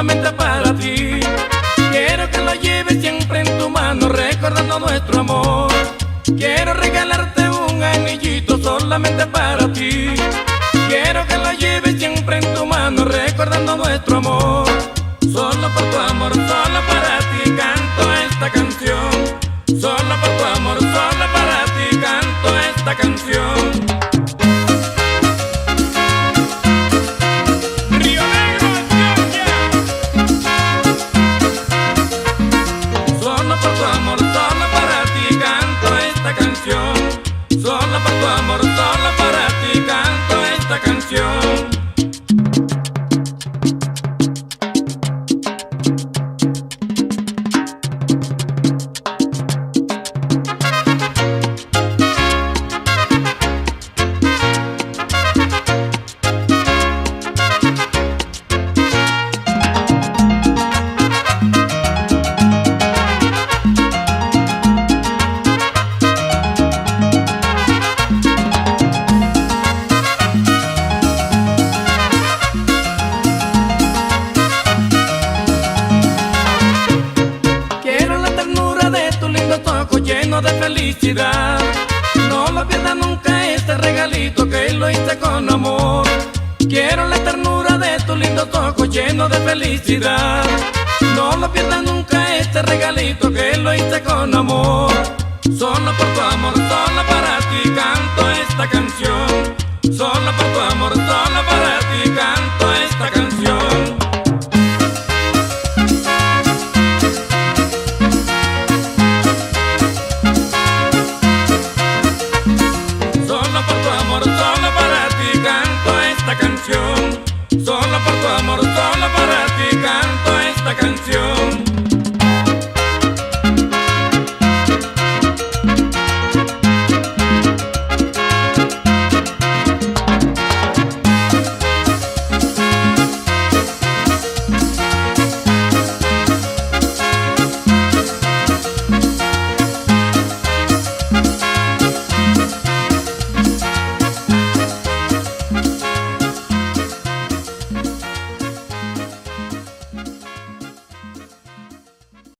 solamente para ti. Quiero que lo lleves siempre en tu mano, recordando nuestro amor. Quiero regalarte un anillito solamente para ti. Quiero que lo lleves siempre en tu mano, recordando nuestro amor. Solo por tu amor, solo para ti canto esta canción. Solo por tu amor, solo para ti canto esta canción. Río Negro, Antioquia. Solo por tu amor, solo para ti canto esta canción. Solo por tu amor, solo para ti canto esta canción. Lleno de felicidad, no lo pierdas nunca este regalito que lo hice con amor. Quiero la ternura de tus lindos ojos llenos de felicidad. No lo pierdas nunca este regalito que lo hice con amor. Solo por tu amor, solo para ti canto esta canción. Solo por tu amor, solo para ti canto esta canción.